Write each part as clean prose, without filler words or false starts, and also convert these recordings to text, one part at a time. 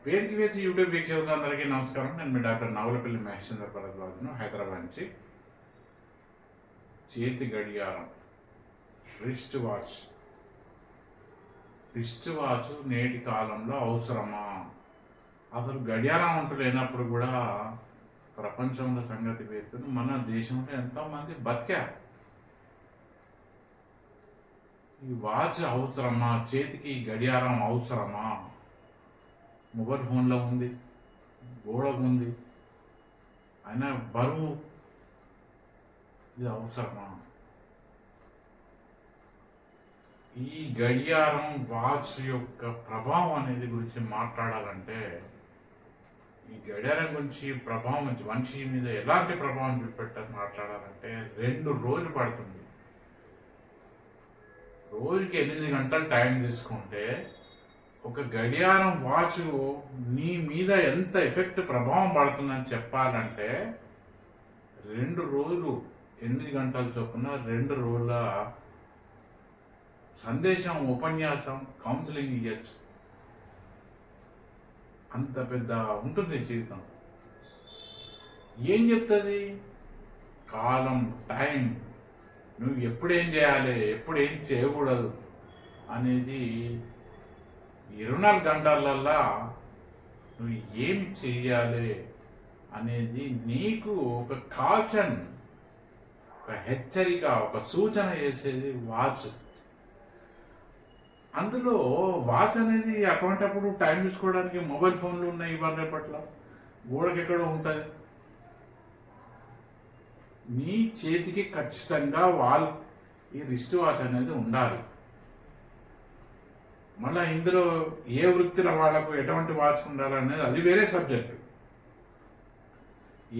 వేదిక వేసి యూట్యూబ్ వీక్షకులందరికీ నమస్కారం. నేను మీ డాక్టర్ నాగులపల్లి మహేశ్వర భరద్వాజ్ను హైదరాబాద్ నుంచి. చేతి గడియారం, రిస్ట్ వాచ్. రిస్ట్ వాచ్ నేటి కాలంలో అవసరమా? అసలు గడియారం అంటూ లేనప్పుడు కూడా ప్రపంచంలో సంగతి వేస్తున్న మన దేశంలో ఎంతోమంది బతికారు. ఈ వాచ్ అవసరమా? చేతికి గడియారం అవసరమా? మొబైల్ ఫోన్లో ఉంది, గోడకు ఉంది, అయినా బరువు. ఇది అవసరమా? ఈ గడియారం వాచ్ యొక్క ప్రభావం అనేది గురించి మాట్లాడాలంటే, ఈ గడియారం గురించి ప్రభావం మనిషి మీద ఎలాంటి ప్రభావం చూపెట్టదు మాట్లాడాలంటే 2 రోజులు పడుతుంది. రోజుకి 8 గంటలు టైం తీసుకుంటే ఒక గడియారం వాచ్ నీ మీద ఎంత ఎఫెక్ట్ ప్రభావం పడుతుందని చెప్పాలంటే 2 రోజులు 8 గంటల చొప్పున 2 రోజుల సందేశం, ఉపన్యాసం, కౌన్సిలింగ్ ఇవ్వచ్చు. అంత పెద్ద ఉంటుంది జీవితం. ఏం చెప్తుంది? కాలం, టైం, నువ్వు ఎప్పుడేం చేయాలి, ఎప్పుడేం చేయకూడదు అనేది 24 గంటలల్లా నువ్వు ఏం చెయ్యాలి అనేది నీకు ఒక కాషన్, ఒక హెచ్చరిక, ఒక సూచన చేసేది వాచ్. అందులో వాచ్ అనేది అటువంటిప్పుడు టైం చూసుకోవడానికి మొబైల్ ఫోన్లు ఉన్నాయి ఇవాళ రేపట్ల, గోడకి ఎక్కడో ఉంటుంది. నీ చేతికి ఖచ్చితంగా ఈ రిస్ట్ వాచ్ అనేది ఉండాలి. మళ్ళీ ఇందులో ఏ వృత్తిల వాళ్ళకు ఎటువంటి వాచ్ ఉండాలనేది అది వేరే సబ్జెక్టు.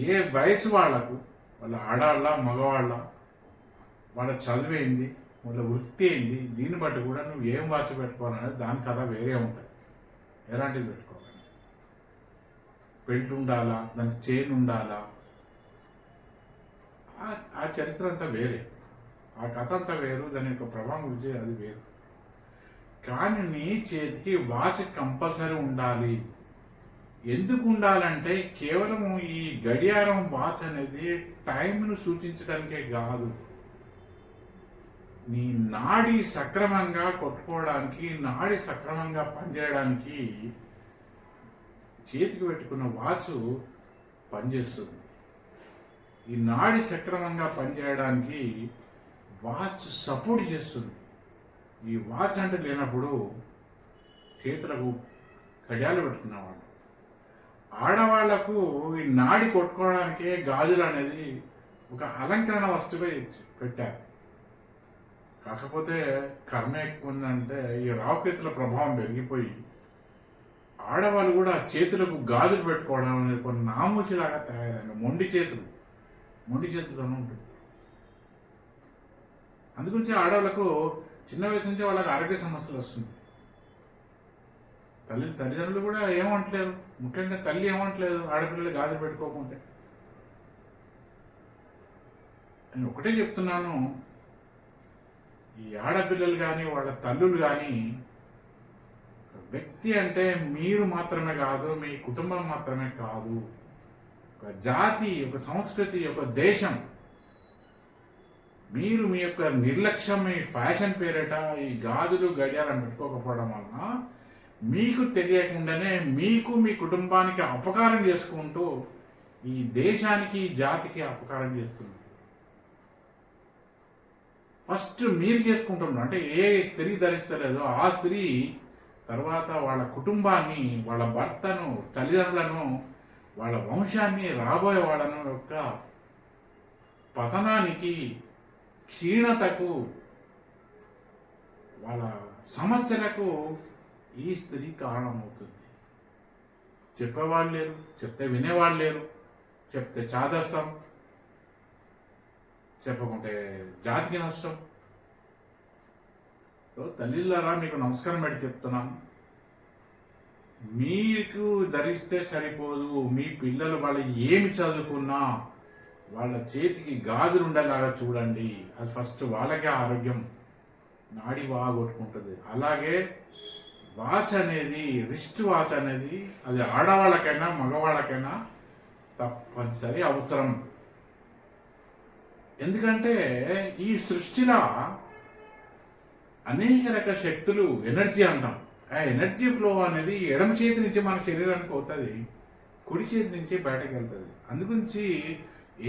ఏ వయసు వాళ్ళకు, వాళ్ళ ఆడవాళ్ళ, మగవాళ్ళ, వాళ్ళ చదివేంది, వాళ్ళ వృత్తి ఏంది, దీన్ని బట్టి కూడా నువ్వు ఏం వాచ్ పెట్టుకోవాలనేది దాని కథ వేరే ఉంటుంది. ఎలాంటిది పెట్టుకోవాలి, బెల్ట్ ఉండాలా, దానికి చైన్ ఉండాలా, ఆ చరిత్ర అంతా వేరే, ఆ కథ అంతా వేరు, దాని యొక్క ప్రభావం గురించి అది వేరు. కానీ నీ చేతికి వాచ్ కంపల్సరీ ఉండాలి. ఎందుకు ఉండాలంటే కేవలం ఈ గడియారం వాచ్ అనేది టైంను సూచించడానికే కాదు, నీ నాడి సక్రమంగా కొట్టుకోవడానికి, నాడి సక్రమంగా పనిచేయడానికి చేతికి పెట్టుకున్న వాచ్ పనిచేస్తుంది. ఈ నాడి సక్రమంగా పనిచేయడానికి వాచ్ సపోర్ట్ చేస్తుంది. ఈ వాచ్ అంటే లేనప్పుడు చేతులకు గడియాలు పెట్టుకున్నవాళ్ళు, ఆడవాళ్లకు ఈ నాడి కొట్టుకోవడానికే గాజులు అనేది ఒక అలంకరణ వస్తువుగా పెట్టారు. కాకపోతే కర్మ ఎక్కువ ఉందంటే ఈ రాకెట్ల ప్రభావం పెరిగిపోయి ఆడవాళ్ళు కూడా చేతులకు గాజులు పెట్టుకోవడం అనేది కొన్ని నామూసిలాగా తయారైన మొండి చేతులతో ఉంటుంది. అందుగురించి ఆడవాళ్ళకు చిన్న వయసు నుంచి వాళ్ళకి ఆరోగ్య సమస్యలు వస్తుంది. తల్లిదండ్రులు కూడా ఏమంటలేరు, ముఖ్యంగా తల్లి ఏమంటలేదు ఆడపిల్లలు గాజులు పెట్టుకోకుంటే. నేను ఒకటే చెప్తున్నాను, ఈ ఆడపిల్లలు కానీ వాళ్ళ తల్లులు కానీ, వ్యక్తి అంటే మీరు మాత్రమే కాదు, మీ కుటుంబం మాత్రమే కాదు, ఒక జాతి, ఒక సంస్కృతి, ఒక దేశం. మీరు మీ యొక్క నిర్లక్ష్యం, మీ ఫ్యాషన్ పేరిట ఈ గాజులు గడియారం పెట్టుకోకపోవడం వలన మీకు తెలియకుండానే మీకు, మీ కుటుంబానికి అపకారం చేసుకుంటూ ఈ దేశానికి, జాతికి అపకారం చేస్తుంది. ఫస్ట్ మీరు చేసుకుంటున్నారు. అంటే ఏ స్త్రీ ధరిస్తలేదో ఆ స్త్రీ తర్వాత వాళ్ళ కుటుంబాన్ని, వాళ్ళ భర్తను, తల్లిదండ్రులను, వాళ్ళ వంశాన్ని, రాబోయే వాళ్ళను యొక్క పతనానికి, క్షీణతకు, వాళ్ళ సమస్యలకు ఈ స్త్రీ కారణమవుతుంది. చెప్పేవాళ్ళు లేరు, చెప్తే వినేవాళ్ళు లేరు, చెప్తే చాదస్తం, చెప్పకుంటే జాతికి నష్టం. తల్లిలారా, మీకు నమస్కారం పెట్టి చెప్తున్నాను, మీకు ధరిస్తే సరిపోదు, మీ పిల్లలు వాళ్ళు ఏమి చదువుకున్నా వాళ్ళ చేతికి గాజులు ఉండేలాగా చూడండి. అది ఫస్ట్ వాళ్ళకే ఆరోగ్యం, నాడి బాగా కొట్టుకుంటుంది. అలాగే వాచ్ అనేది, రిస్ట్ వాచ్ అనేది అది ఆడవాళ్ళకైనా మగవాళ్ళకైనా తప్పనిసరి అవసరం. ఎందుకంటే ఈ సృష్టిలో అనేక రకాల శక్తులు, ఎనర్జీ అంటాం. ఆ ఎనర్జీ ఫ్లో అనేది ఎడమ చేతి నుంచి మన శరీరానికి అవుతుంది, కుడి చేతి నుంచి బయటకు వెళ్తుంది. అందుగురించి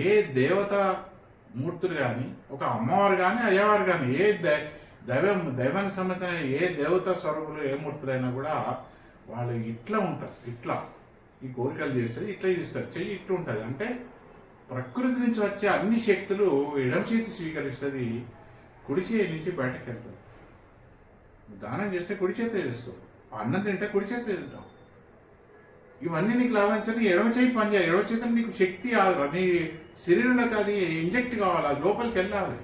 ఏ దేవత మూర్తులు కానీ, ఒక అమ్మవారు కానీ, అయ్యవారు కానీ, ఏ దైవానికి సంబంధించిన ఏ దేవత స్వరూపులు, ఏ మూర్తులైనా కూడా వాళ్ళు ఇట్లా ఉంటారు. ఇట్లా ఈ కోరికలు తీరుస్తారు, ఇట్లా తీస్తారు, చెయ్యి ఇట్లా ఉంటుంది. అంటే ప్రకృతి నుంచి వచ్చే అన్ని శక్తులు ఎడమ చేతి స్వీకరిస్తుంది, కుడి చేతి నుంచి బయటకు వెళ్తుంది. దానం చేస్తే కుడి చేతి చేస్తావు, అన్నం తింటే కుడి చేతి తింటావు. ఇవన్నీ నీకు లాభించాలి, ఎడమ చేయి పనిచేయాలి. ఎడమ చేతి నీకు శక్తి, నీ శరీరంలోకి అది ఇంజెక్ట్ కావాలి, అది లోపలికి వెళ్ళాలి.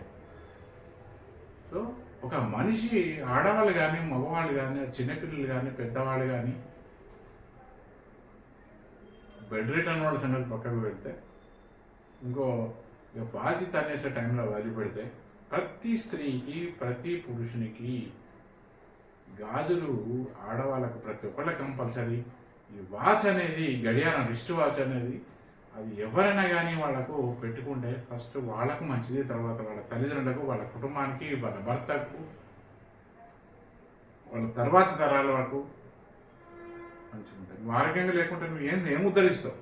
సో ఒక మనిషి, ఆడవాళ్ళు కానీ, మగవాళ్ళు కానీ, చిన్నపిల్లలు కానీ, పెద్దవాళ్ళు కానీ, బెడ్ రిటర్న్ వాళ్ళ సంగతి పక్కకు పెడితే, ఇంకో బాధ్యత అనేసే టైంలో వదిలిపెడితే, ప్రతి స్త్రీకి, ప్రతి పురుషునికి గాజులు ఆడవాళ్ళకు ప్రతి ఒక్కళ్ళకి కంపల్సరీ. ఈ వాచ్ అనేది, గడియారం, రిస్ట్ వాచ్ అనేది, అది ఎవరైనా కానీ వాళ్ళకు పెట్టుకుంటే ఫస్ట్ వాళ్ళకు మంచిది, తర్వాత వాళ్ళ తల్లిదండ్రులకు, వాళ్ళ కుటుంబానికి, వాళ్ళ భర్తకు, వాళ్ళ తర్వాత తరాల వరకు మంచిగా ఉంటుంది. నువ్వు ఆరోగ్యంగా లేకుంటే నువ్వు ఏం ఉద్ధరిస్తావు?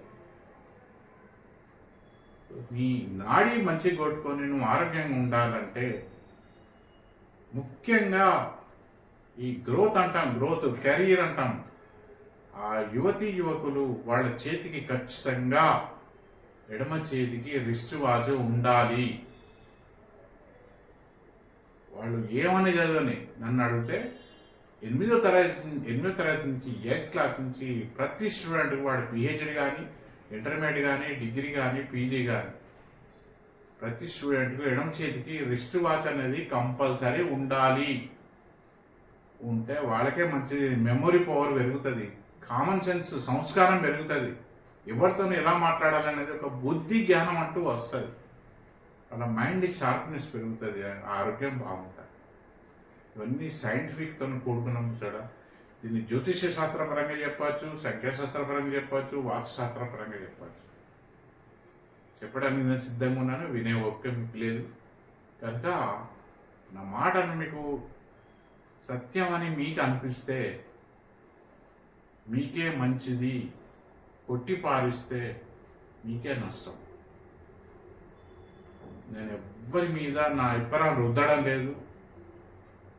నీ నాడి మంచిగా కొట్టుకొని నువ్వు ఆరోగ్యంగా ఉండాలంటే ముఖ్యంగా ఈ గ్రోత్ అంటాం, గ్రోత్ కెరీర్ అంటాం. ఆ యువకులు వాళ్ళ చేతికి ఖచ్చితంగా ఎడమ చేతికి రిస్ట్ వాచ్ ఉండాలి. వాళ్ళు ఏమని చదవని నన్ను అడిగితే 8వ తరగతి నుంచి 8th క్లాస్ నుంచి ప్రతి స్టూడెంట్కి వాడు పిహెచ్డి కానీ, ఇంటర్మీడియట్ కానీ, డిగ్రీ కానీ, పీజీ కానీ, ప్రతి స్టూడెంట్కి ఎడమ చేతికి రిస్ట్ వాచ్ అనేది కంపల్సరీ ఉండాలి. ఉంటే వాళ్ళకే మంచిది, మెమొరీ పవర్ పెరుగుతుంది, కామన్ సెన్స్, సంస్కారం పెరుగుతుంది, ఎవరితో ఎలా మాట్లాడాలనేది ఒక బుద్ధి జ్ఞానం అంటూ వస్తుంది, వాళ్ళ మైండ్ షార్ప్నెస్ పెరుగుతుంది, ఆరోగ్యం బాగుంటుంది. ఇవన్నీ సైంటిఫిక్తో కూడుకున్నాం చూడ. దీన్ని జ్యోతిష్య శాస్త్రపరంగా చెప్పచ్చు, సంఖ్యాశాస్త్రపరంగా చెప్పచ్చు, వాస్తుశాస్త్రపరంగా చెప్పచ్చు. చెప్పడానికి నేను సిద్ధంగా ఉన్నాను, వినే ఓపిక మీకు లేదు కనుక నా మాటను మీకు సత్యం అని మీకు అనిపిస్తే మీకే మంచిది, కొట్టి పారిస్తే మీకే నష్టం. నేను ఎవ్వరి మీద నా అభిప్రాయం రుద్దడం లేదు.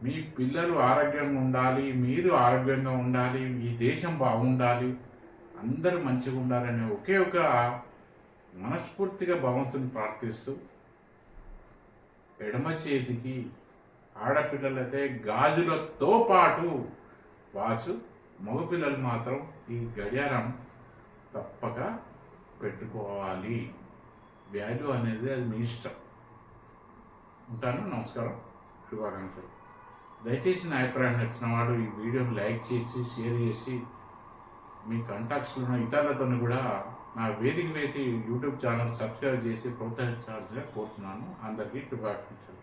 మీ పిల్లలు ఆరోగ్యంగా ఉండాలి, మీరు ఆరోగ్యంగా ఉండాలి, ఈ దేశం బాగుండాలి, అందరూ మంచిగా ఉండాలనే ఒకే ఒక మనస్ఫూర్తిగా భగవంతుని ప్రార్థిస్తూ ఎడమ చేతికి ఆడపిల్లలైతే గాజులతో పాటు వాచ్, మగపిల్లలు మాత్రం ఈ గడియారం తప్పక పెట్టుకోవాలి. వాల్యూ అనేది అది మీ ఇష్టం. ఉంటాను. నమస్కారం, శుభాకాంక్షలు. దయచేసి నా అభిప్రాయం నచ్చిన వాడు ఈ వీడియోని లైక్ చేసి, షేర్ చేసి, మీ కాంటాక్ట్స్లో ఉన్న ఇతరులతో కూడా నా వేదిక వేసి యూట్యూబ్ ఛానల్ సబ్స్క్రైబ్ చేసి ప్రోత్సహించాల్సిగా కోరుతున్నాను. అందరికీ శుభాకాంక్షలు.